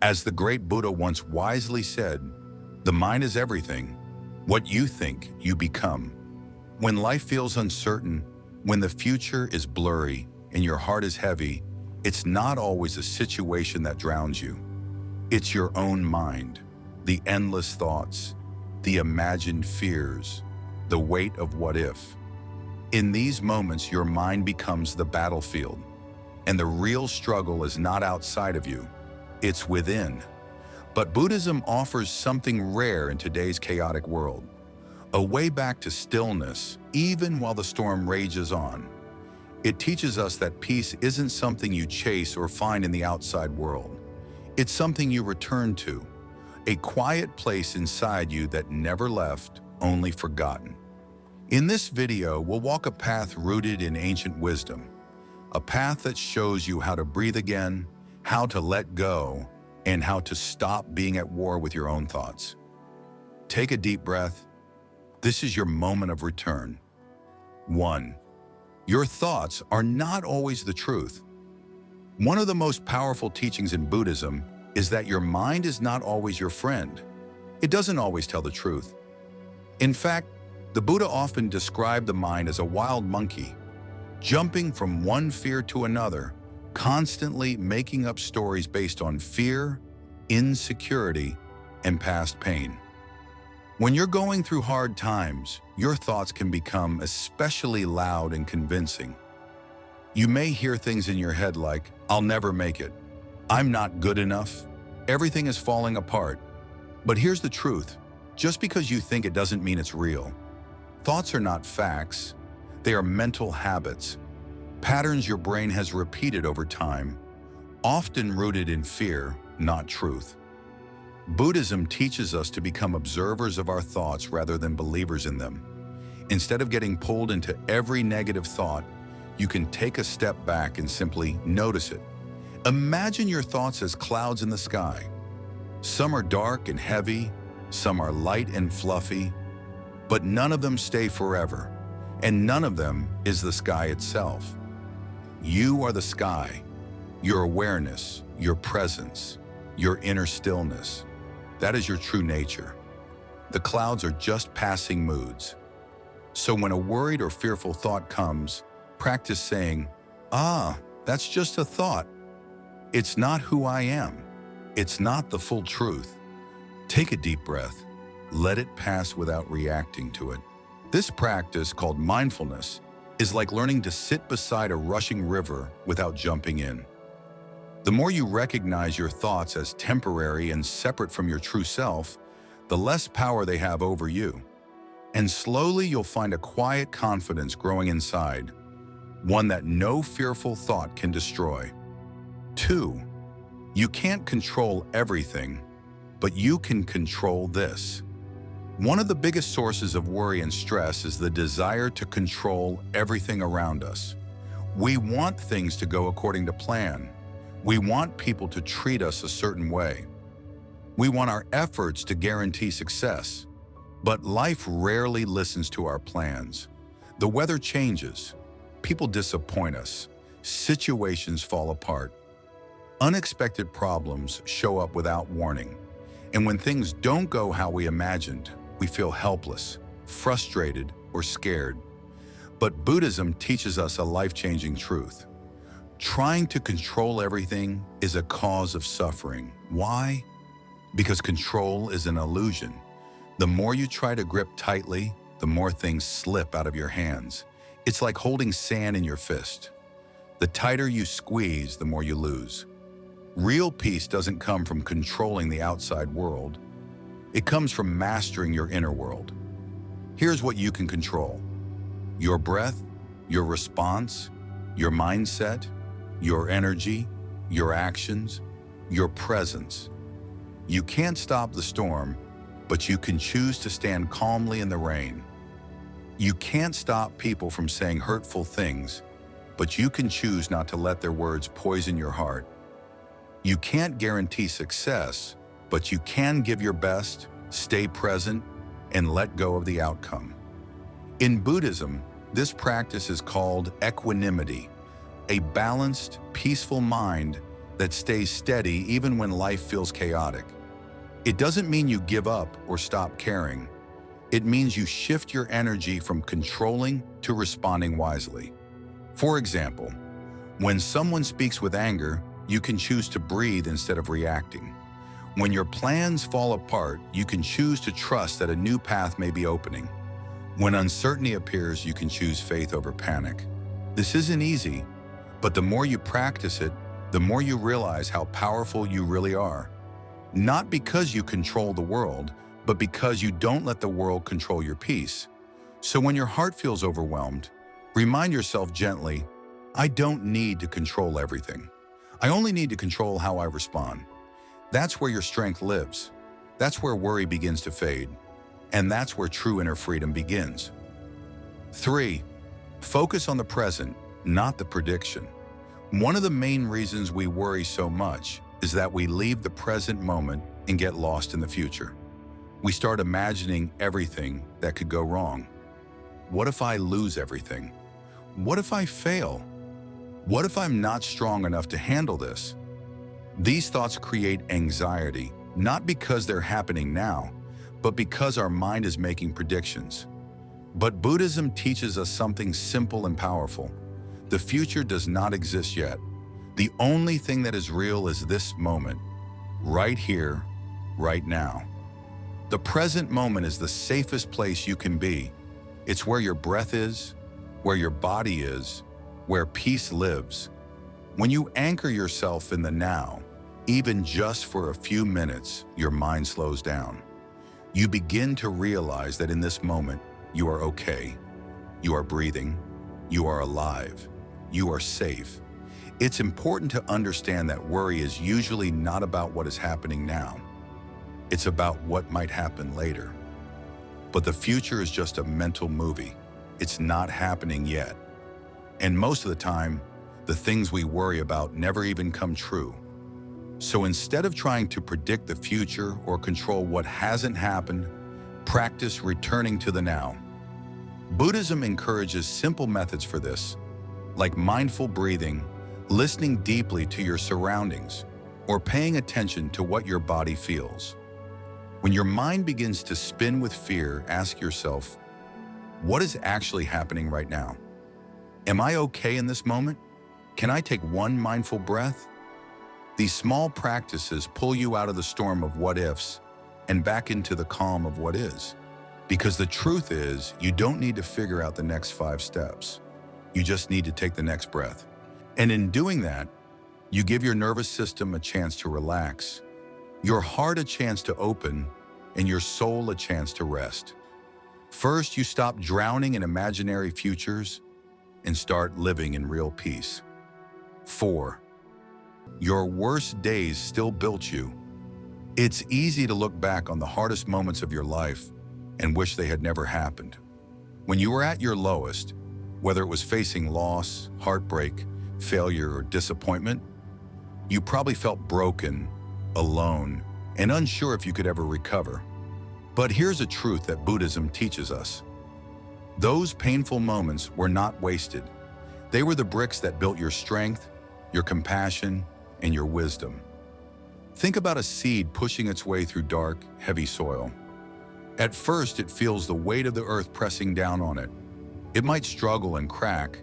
As the great Buddha once wisely said, the mind is everything. What you think, you become. When life feels uncertain, when the future is blurry and your heart is heavy, it's not always a situation that drowns you. It's your own mind, the endless thoughts, the imagined fears, the weight of what if. In these moments, your mind becomes the battlefield, and the real struggle is not outside of you, it's within. But Buddhism offers something rare in today's chaotic world, a way back to stillness, even while the storm rages on. It teaches us that peace isn't something you chase or find in the outside world. It's something you return to, a quiet place inside you that never left, only forgotten. In this video, we'll walk a path rooted in ancient wisdom, a path that shows you how to breathe again, how to let go, and how to stop being at war with your own thoughts. Take a deep breath. This is your moment of return. 1. Your thoughts are not always the truth. One of the most powerful teachings in Buddhism is that your mind is not always your friend. It doesn't always tell the truth. In fact, the Buddha often described the mind as a wild monkey, jumping from one fear to another, constantly making up stories based on fear, insecurity, and past pain. When you're going through hard times, your thoughts can become especially loud and convincing. You may hear things in your head like, "I'll never make it," "I'm not good enough," "Everything is falling apart." But here's the truth. Just because you think it doesn't mean it's real. Thoughts are not facts. They are mental habits, patterns your brain has repeated over time, often rooted in fear, not truth. Buddhism teaches us to become observers of our thoughts rather than believers in them. Instead of getting pulled into every negative thought, you can take a step back and simply notice it. Imagine your thoughts as clouds in the sky. Some are dark and heavy, some are light and fluffy, but none of them stay forever, and none of them is the sky itself. You are the sky, your awareness, your presence, your inner stillness. That is your true nature. The clouds are just passing moods. So when a worried or fearful thought comes, practice saying, that's just a thought. It's not who I am. It's not the full truth." Take a deep breath. Let it pass without reacting to it. This practice, called mindfulness, is like learning to sit beside a rushing river without jumping in. The more you recognize your thoughts as temporary and separate from your true self, the less power they have over you. And slowly you'll find a quiet confidence growing inside, one that no fearful thought can destroy. 2. You can't control everything, but you can control this. One of the biggest sources of worry and stress is the desire to control everything around us. We want things to go according to plan. We want people to treat us a certain way. We want our efforts to guarantee success. But life rarely listens to our plans. The weather changes. People disappoint us. Situations fall apart. Unexpected problems show up without warning. And when things don't go how we imagined, we feel helpless, frustrated, or scared. But Buddhism teaches us a life-changing truth. Trying to control everything is a cause of suffering. Why? Because control is an illusion. The more you try to grip tightly, the more things slip out of your hands. It's like holding sand in your fist. The tighter you squeeze, the more you lose. Real peace doesn't come from controlling the outside world. It comes from mastering your inner world. Here's what you can control: your breath, your response, your mindset, your energy, your actions, your presence. You can't stop the storm, but you can choose to stand calmly in the rain. You can't stop people from saying hurtful things, but you can choose not to let their words poison your heart. You can't guarantee success, but you can give your best, stay present, and let go of the outcome. In Buddhism, this practice is called equanimity, a balanced, peaceful mind that stays steady even when life feels chaotic. It doesn't mean you give up or stop caring. It means you shift your energy from controlling to responding wisely. For example, when someone speaks with anger, you can choose to breathe instead of reacting. When your plans fall apart, you can choose to trust that a new path may be opening. When uncertainty appears, you can choose faith over panic. This isn't easy, but the more you practice it, the more you realize how powerful you really are. Not because you control the world, but because you don't let the world control your peace. So when your heart feels overwhelmed, remind yourself gently, I don't need to control everything. I only need to control how I respond. That's where your strength lives. That's where worry begins to fade. And that's where true inner freedom begins. 3. Focus on the present, not the prediction. One of the main reasons we worry so much is that we leave the present moment and get lost in the future. We start imagining everything that could go wrong. What if I lose everything? What if I fail? What if I'm not strong enough to handle this? These thoughts create anxiety, not because they're happening now, but because our mind is making predictions. But Buddhism teaches us something simple and powerful. The future does not exist yet. The only thing that is real is this moment, right here, right now. The present moment is the safest place you can be. It's where your breath is, where your body is, where peace lives. When you anchor yourself in the now, even just for a few minutes, your mind slows down. You begin to realize that in this moment, you are okay. You are breathing. You are alive. You are safe. It's important to understand that worry is usually not about what is happening now. It's about what might happen later. But the future is just a mental movie. It's not happening yet. And most of the time, the things we worry about never even come true. So instead of trying to predict the future or control what hasn't happened, practice returning to the now. Buddhism encourages simple methods for this, like mindful breathing, listening deeply to your surroundings, or paying attention to what your body feels. When your mind begins to spin with fear, ask yourself, what is actually happening right now? Am I okay in this moment? Can I take one mindful breath? These small practices pull you out of the storm of what ifs and back into the calm of what is. Because the truth is, you don't need to figure out the next 5 steps. You just need to take the next breath. And in doing that, you give your nervous system a chance to relax, your heart a chance to open, and your soul a chance to rest. First, you stop drowning in imaginary futures and start living in real peace. 4. Your worst days still built you. It's easy to look back on the hardest moments of your life and wish they had never happened. When you were at your lowest, whether it was facing loss, heartbreak, failure, or disappointment, you probably felt broken, alone, and unsure if you could ever recover. But here's a truth that Buddhism teaches us. Those painful moments were not wasted. They were the bricks that built your strength, your compassion, and your wisdom. Think about a seed pushing its way through dark, heavy soil. At first, it feels the weight of the earth pressing down on it. It might struggle and crack,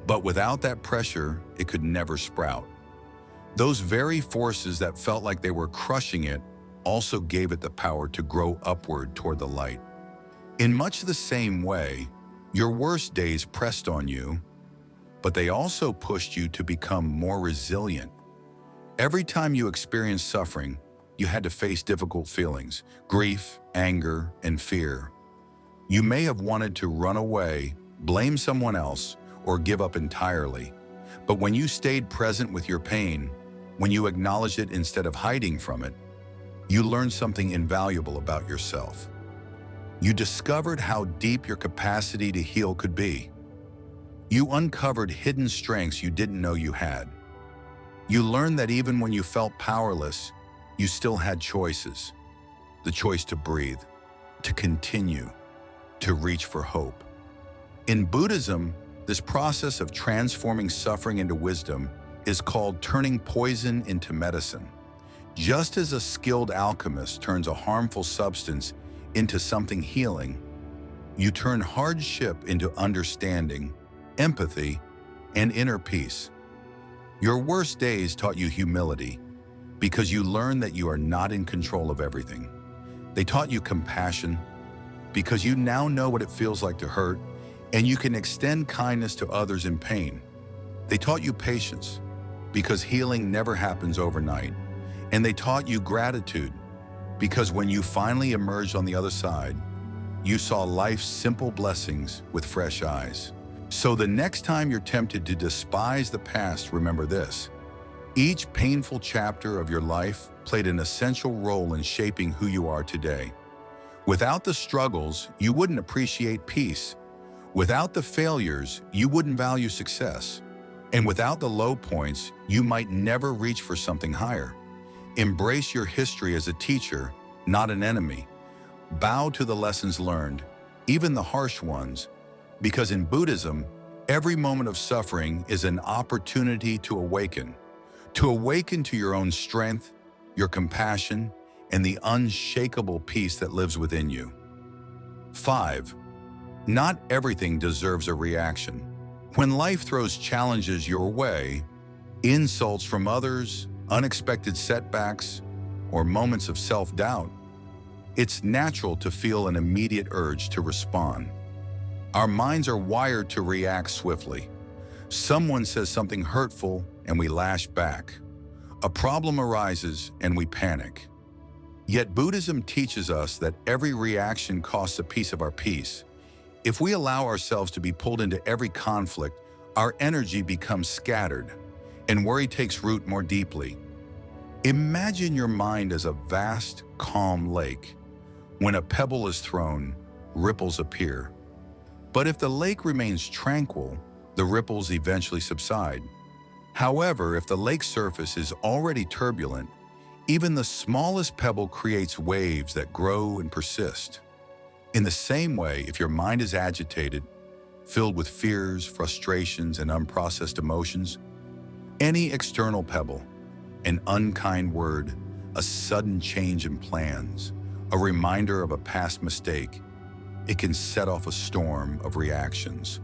but without that pressure, it could never sprout. Those very forces that felt like they were crushing it also gave it the power to grow upward toward the light. In much the same way, your worst days pressed on you, but they also pushed you to become more resilient. Every time you experienced suffering, you had to face difficult feelings, grief, anger, and fear. You may have wanted to run away, blame someone else, or give up entirely. But when you stayed present with your pain, when you acknowledged it instead of hiding from it, you learned something invaluable about yourself. You discovered how deep your capacity to heal could be. You uncovered hidden strengths you didn't know you had. You learned that even when you felt powerless, you still had choices. The choice to breathe, to continue, to reach for hope. In Buddhism, this process of transforming suffering into wisdom is called turning poison into medicine. Just as a skilled alchemist turns a harmful substance into something healing, you turn hardship into understanding, empathy, and inner peace. Your worst days taught you humility because you learned that you are not in control of everything. They taught you compassion because you now know what it feels like to hurt and you can extend kindness to others in pain. They taught you patience because healing never happens overnight. And they taught you gratitude because when you finally emerged on the other side, you saw life's simple blessings with fresh eyes. So the next time you're tempted to despise the past, remember this. Each painful chapter of your life played an essential role in shaping who you are today. Without the struggles, you wouldn't appreciate peace. Without the failures, you wouldn't value success. And without the low points, you might never reach for something higher. Embrace your history as a teacher, not an enemy. Bow to the lessons learned, even the harsh ones, because in Buddhism, every moment of suffering is an opportunity to awaken to your own strength, your compassion, and the unshakable peace that lives within you. 5. Not everything deserves a reaction. When life throws challenges your way, insults from others, unexpected setbacks, or moments of self-doubt, it's natural to feel an immediate urge to respond. Our minds are wired to react swiftly. Someone says something hurtful and we lash back. A problem arises and we panic. Yet Buddhism teaches us that every reaction costs a piece of our peace. If we allow ourselves to be pulled into every conflict, our energy becomes scattered and worry takes root more deeply. Imagine your mind as a vast, calm lake. When a pebble is thrown, ripples appear. But if the lake remains tranquil, the ripples eventually subside. However, if the lake's surface is already turbulent, even the smallest pebble creates waves that grow and persist. In the same way, if your mind is agitated, filled with fears, frustrations, and unprocessed emotions, any external pebble, an unkind word, a sudden change in plans, a reminder of a past mistake, it can set off a storm of reactions.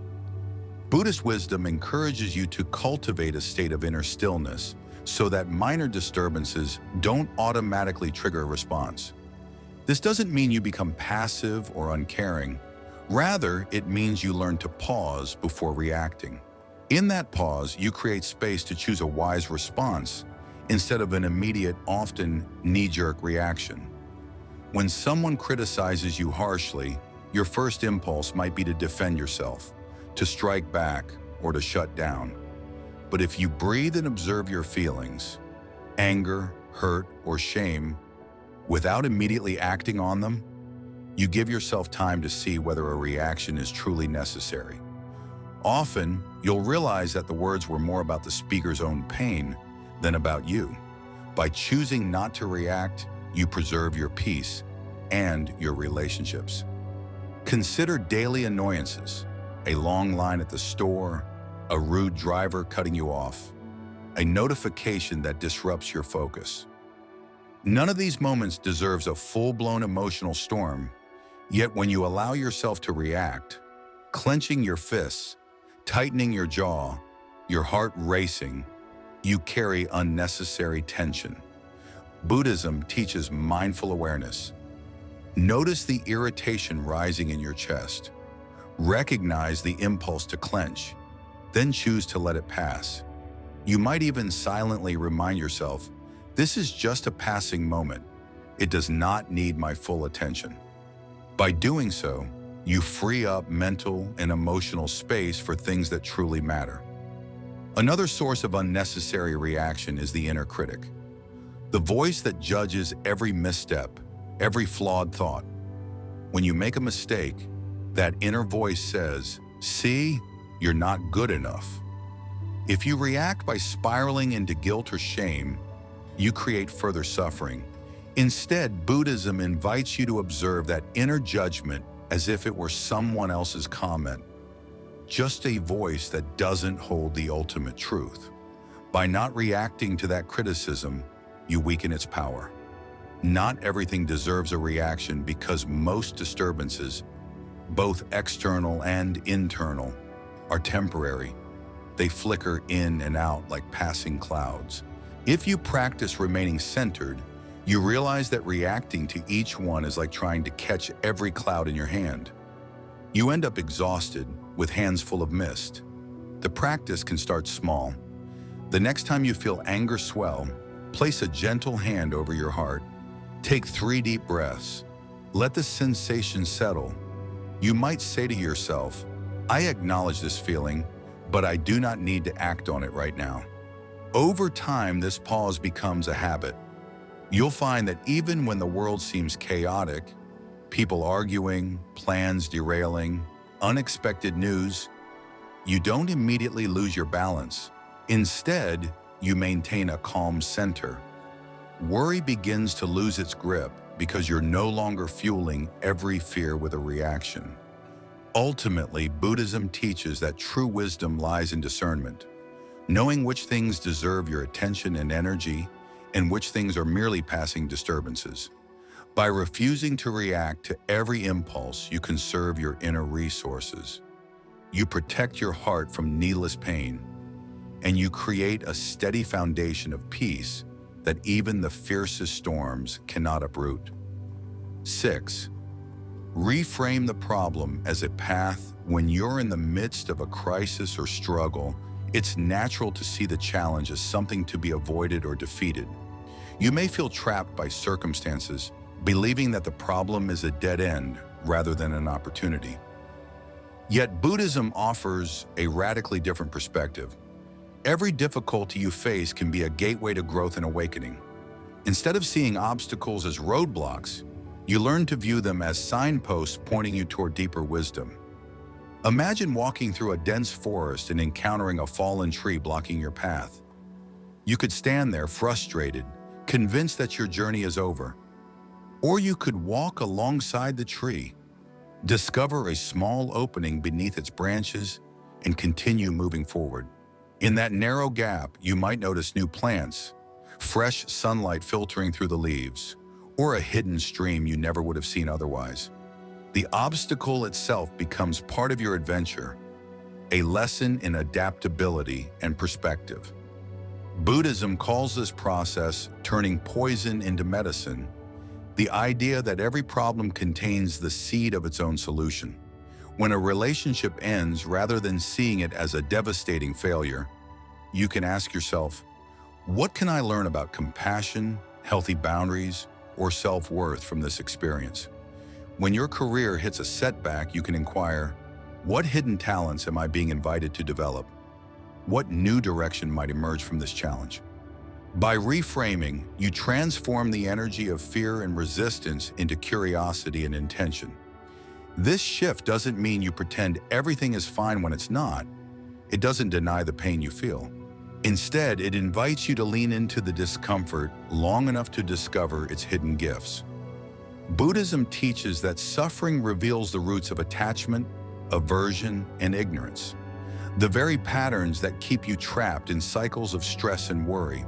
Buddhist wisdom encourages you to cultivate a state of inner stillness so that minor disturbances don't automatically trigger a response. This doesn't mean you become passive or uncaring. Rather, it means you learn to pause before reacting. In that pause, you create space to choose a wise response instead of an immediate, often knee-jerk reaction. When someone criticizes you harshly, your first impulse might be to defend yourself, to strike back, or to shut down. But if you breathe and observe your feelings, anger, hurt, or shame, without immediately acting on them, you give yourself time to see whether a reaction is truly necessary. Often, you'll realize that the words were more about the speaker's own pain than about you. By choosing not to react, you preserve your peace and your relationships. Consider daily annoyances, a long line at the store, a rude driver cutting you off, a notification that disrupts your focus. None of these moments deserves a full-blown emotional storm, yet when you allow yourself to react, clenching your fists, tightening your jaw, your heart racing, you carry unnecessary tension. Buddhism teaches mindful awareness. Notice the irritation rising in your chest. Recognize the impulse to clench, then choose to let it pass. You might even silently remind yourself, this is just a passing moment. It does not need my full attention. By doing so, you free up mental and emotional space for things that truly matter. Another source of unnecessary reaction is the inner critic, the voice that judges every misstep, every flawed thought. When you make a mistake, that inner voice says, "See, you're not good enough." If you react by spiraling into guilt or shame, you create further suffering. Instead, Buddhism invites you to observe that inner judgment as if it were someone else's comment, just a voice that doesn't hold the ultimate truth. By not reacting to that criticism, you weaken its power. Not everything deserves a reaction because most disturbances, both external and internal, are temporary. They flicker in and out like passing clouds. If you practice remaining centered, you realize that reacting to each one is like trying to catch every cloud in your hand. You end up exhausted, with hands full of mist. The practice can start small. The next time you feel anger swell, place a gentle hand over your heart. Take 3 deep breaths. Let the sensation settle. You might say to yourself, I acknowledge this feeling, but I do not need to act on it right now. Over time, this pause becomes a habit. You'll find that even when the world seems chaotic, people arguing, plans derailing, unexpected news, you don't immediately lose your balance. Instead, you maintain a calm center. Worry begins to lose its grip because you're no longer fueling every fear with a reaction. Ultimately, Buddhism teaches that true wisdom lies in discernment, knowing which things deserve your attention and energy and which things are merely passing disturbances. By refusing to react to every impulse, you conserve your inner resources. You protect your heart from needless pain, and you create a steady foundation of peace that even the fiercest storms cannot uproot. 6. Reframe the problem as a path. When you're in the midst of a crisis or struggle, it's natural to see the challenge as something to be avoided or defeated. You may feel trapped by circumstances, believing that the problem is a dead end rather than an opportunity. Yet Buddhism offers a radically different perspective. Every difficulty you face can be a gateway to growth and awakening. Instead of seeing obstacles as roadblocks, you learn to view them as signposts pointing you toward deeper wisdom. Imagine walking through a dense forest and encountering a fallen tree blocking your path. You could stand there frustrated, convinced that your journey is over. Or you could walk alongside the tree, discover a small opening beneath its branches, and continue moving forward. In that narrow gap, you might notice new plants, fresh sunlight filtering through the leaves, or a hidden stream you never would have seen otherwise. The obstacle itself becomes part of your adventure, a lesson in adaptability and perspective. Buddhism calls this process turning poison into medicine, the idea that every problem contains the seed of its own solution. When a relationship ends, rather than seeing it as a devastating failure, you can ask yourself, what can I learn about compassion, healthy boundaries, or self-worth from this experience? When your career hits a setback, you can inquire, what hidden talents am I being invited to develop? What new direction might emerge from this challenge? By reframing, you transform the energy of fear and resistance into curiosity and intention. This shift doesn't mean you pretend everything is fine when it's not. It doesn't deny the pain you feel. Instead, it invites you to lean into the discomfort long enough to discover its hidden gifts. Buddhism teaches that suffering reveals the roots of attachment, aversion, and ignorance, the very patterns that keep you trapped in cycles of stress and worry.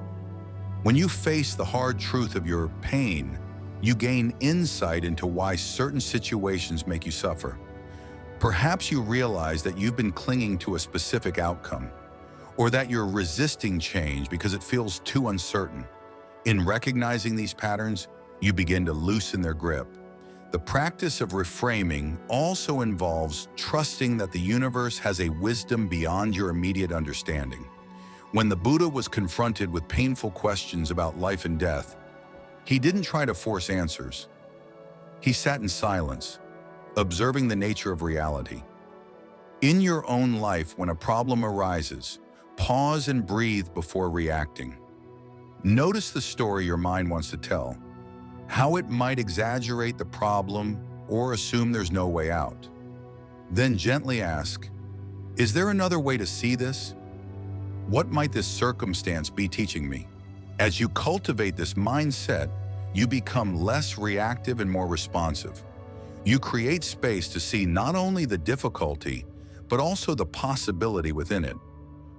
When you face the hard truth of your pain, you gain insight into why certain situations make you suffer. Perhaps you realize that you've been clinging to a specific outcome, or that you're resisting change because it feels too uncertain. In recognizing these patterns, you begin to loosen their grip. The practice of reframing also involves trusting that the universe has a wisdom beyond your immediate understanding. When the Buddha was confronted with painful questions about life and death, he didn't try to force answers. He sat in silence, observing the nature of reality. In your own life, when a problem arises, pause and breathe before reacting. Notice the story your mind wants to tell, how it might exaggerate the problem or assume there's no way out. Then gently ask, is there another way to see this? What might this circumstance be teaching me? As you cultivate this mindset, you become less reactive and more responsive. You create space to see not only the difficulty, but also the possibility within it.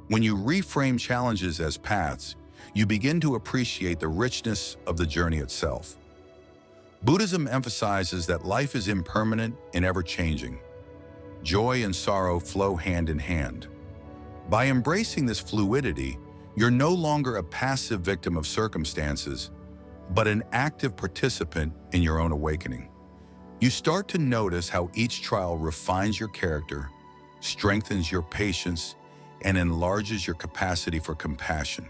When you reframe challenges as paths, you begin to appreciate the richness of the journey itself. Buddhism emphasizes that life is impermanent and ever-changing. Joy and sorrow flow hand in hand. By embracing this fluidity, you're no longer a passive victim of circumstances, but an active participant in your own awakening. You start to notice how each trial refines your character, strengthens your patience, and enlarges your capacity for compassion.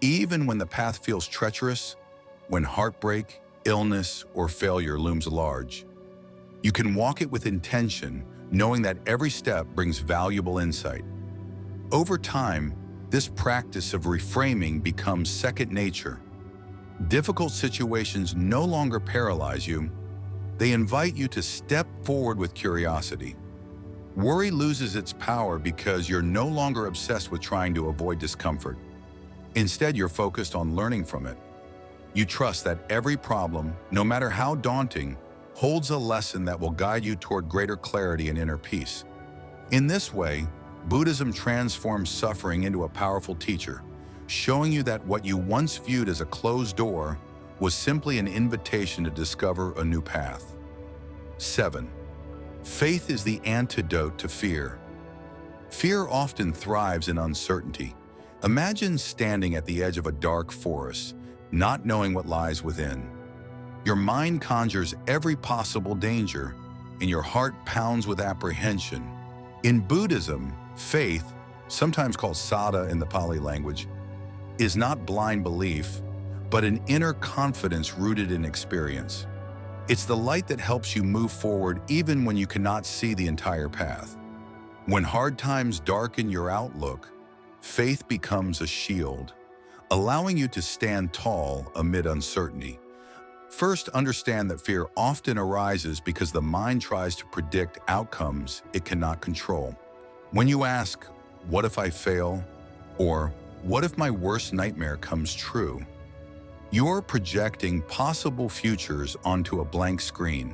Even when the path feels treacherous, when heartbreak, illness, or failure looms large, you can walk it with intention, knowing that every step brings valuable insight. Over time, this practice of reframing becomes second nature. Difficult situations no longer paralyze you. They invite you to step forward with curiosity. Worry loses its power because you're no longer obsessed with trying to avoid discomfort. Instead, you're focused on learning from it. You trust that every problem, no matter how daunting, holds a lesson that will guide you toward greater clarity and inner peace. In this way, Buddhism transforms suffering into a powerful teacher, showing you that what you once viewed as a closed door was simply an invitation to discover a new path. 7. Faith is the antidote to fear. Fear often thrives in uncertainty. Imagine standing at the edge of a dark forest, not knowing what lies within. Your mind conjures every possible danger, and your heart pounds with apprehension. In Buddhism, faith, sometimes called saddha in the Pali language, is not blind belief, but an inner confidence rooted in experience. It's the light that helps you move forward even when you cannot see the entire path. When hard times darken your outlook, faith becomes a shield, allowing you to stand tall amid uncertainty. First, understand that fear often arises because the mind tries to predict outcomes it cannot control. When you ask, "What if I fail?" or "What if my worst nightmare comes true?" you're projecting possible futures onto a blank screen.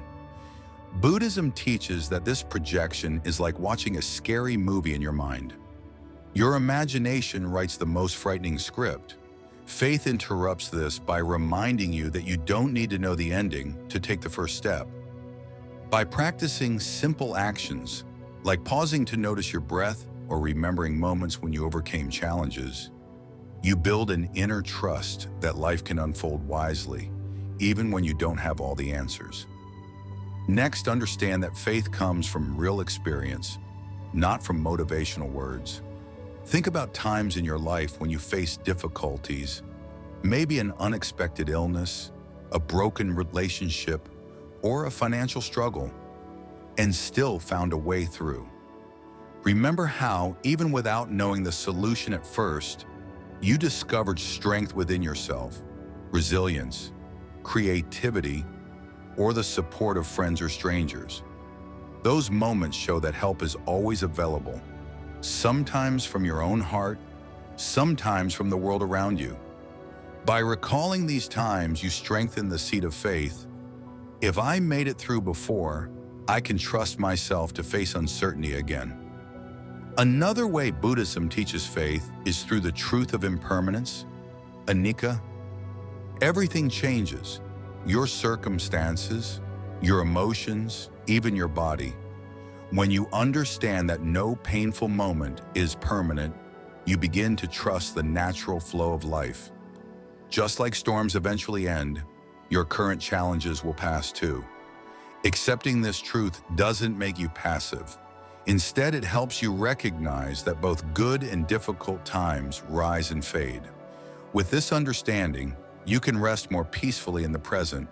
Buddhism teaches that this projection is like watching a scary movie in your mind. Your imagination writes the most frightening script. Faith interrupts this by reminding you that you don't need to know the ending to take the first step. By practicing simple actions, like pausing to notice your breath or remembering moments when you overcame challenges, you build an inner trust that life can unfold wisely, even when you don't have all the answers. Next, understand that faith comes from real experience, not from motivational words. Think about times in your life when you faced difficulties, maybe an unexpected illness, a broken relationship, or a financial struggle, and still found a way through. Remember how, even without knowing the solution at first, you discovered strength within yourself, resilience, creativity, or the support of friends or strangers. Those moments show that help is always available, sometimes from your own heart, sometimes from the world around you. By recalling these times, you strengthen the seed of faith. If I made it through before, I can trust myself to face uncertainty again. Another way Buddhism teaches faith is through the truth of impermanence, anicca. Everything changes, your circumstances, your emotions, even your body. When you understand that no painful moment is permanent, you begin to trust the natural flow of life. Just like storms eventually end, your current challenges will pass too. Accepting this truth doesn't make you passive. Instead, it helps you recognize that both good and difficult times rise and fade. With this understanding, you can rest more peacefully in the present,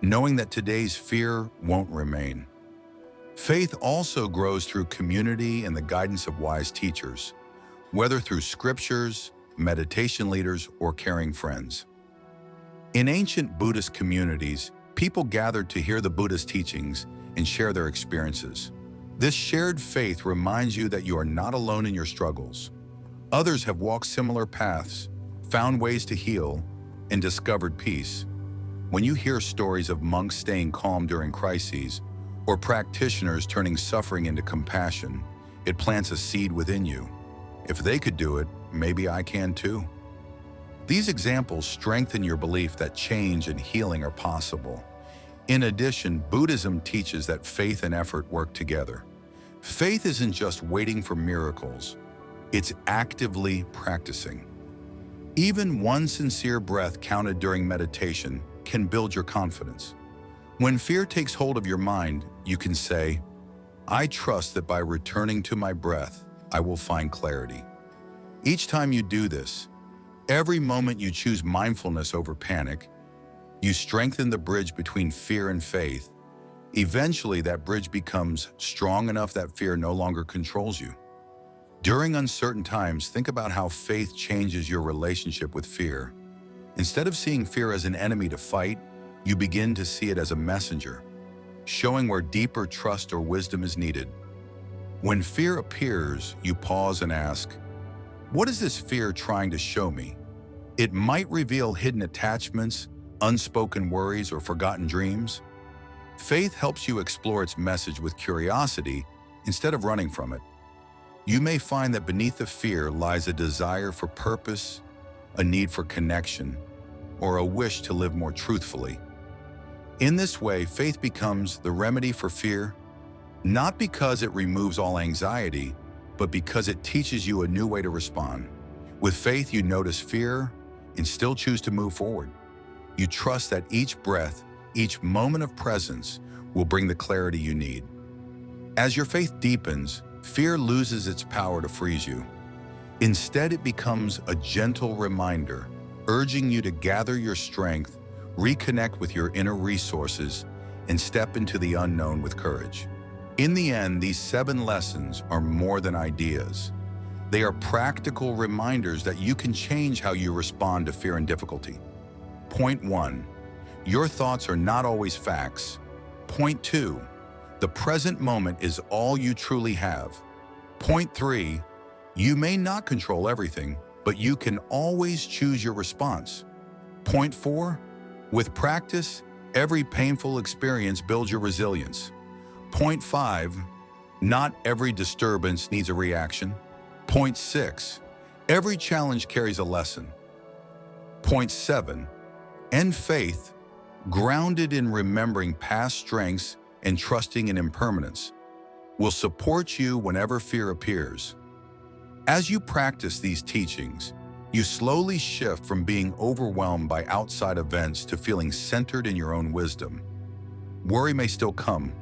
knowing that today's fear won't remain. Faith also grows through community and the guidance of wise teachers, whether through scriptures, meditation leaders, or caring friends. In ancient Buddhist communities, people gathered to hear the Buddha's teachings and share their experiences. This shared faith reminds you that you are not alone in your struggles. Others have walked similar paths, found ways to heal, and discovered peace. When you hear stories of monks staying calm during crises, or practitioners turning suffering into compassion, it plants a seed within you. If they could do it, maybe I can too. These examples strengthen your belief that change and healing are possible. In addition, Buddhism teaches that faith and effort work together. Faith isn't just waiting for miracles, it's actively practicing. Even one sincere breath counted during meditation can build your confidence. When fear takes hold of your mind, you can say, I trust that by returning to my breath, I will find clarity. Each time you do this, every moment you choose mindfulness over panic, you strengthen the bridge between fear and faith. Eventually, that bridge becomes strong enough that fear no longer controls you. During uncertain times, think about how faith changes your relationship with fear. Instead of seeing fear as an enemy to fight, you begin to see it as a messenger, showing where deeper trust or wisdom is needed. When fear appears, you pause and ask, what is this fear trying to show me? It might reveal hidden attachments, unspoken worries, or forgotten dreams. Faith helps you explore its message with curiosity instead of running from it. You may find that beneath the fear lies a desire for purpose, a need for connection, or a wish to live more truthfully. In this way, faith becomes the remedy for fear, not because it removes all anxiety, but because it teaches you a new way to respond. With faith, you notice fear and still choose to move forward. You trust that each breath, each moment of presence will bring the clarity you need. As your faith deepens, fear loses its power to freeze you. Instead, it becomes a gentle reminder, urging you to gather your strength, reconnect with your inner resources, and step into the unknown with courage. In the end, these 7 lessons are more than ideas. They are practical reminders that you can change how you respond to fear and difficulty. Point 1. Your thoughts are not always facts. Point 2. The present moment is all you truly have. Point 3. You may not control everything, but you can always choose your response. Point 4. With practice, every painful experience builds your resilience. Point 5. Not every disturbance needs a reaction. Point 6. Every challenge carries a lesson. Point 7. End faith, grounded in remembering past strengths and trusting in impermanence, will support you whenever fear appears. As you practice these teachings, you slowly shift from being overwhelmed by outside events to feeling centered in your own wisdom. Worry may still come,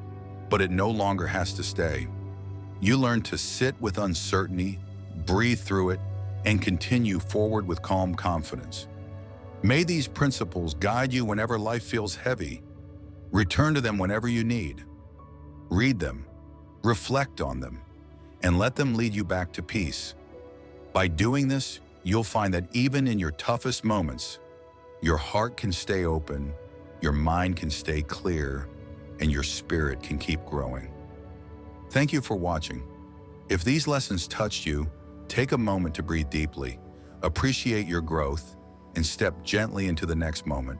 but it no longer has to stay. You learn to sit with uncertainty, breathe through it, and continue forward with calm confidence. May these principles guide you whenever life feels heavy. Return to them whenever you need. Read them, reflect on them, and let them lead you back to peace. By doing this, you'll find that even in your toughest moments, your heart can stay open, your mind can stay clear, and your spirit can keep growing. Thank you for watching. If these lessons touched you, take a moment to breathe deeply, appreciate your growth, and step gently into the next moment.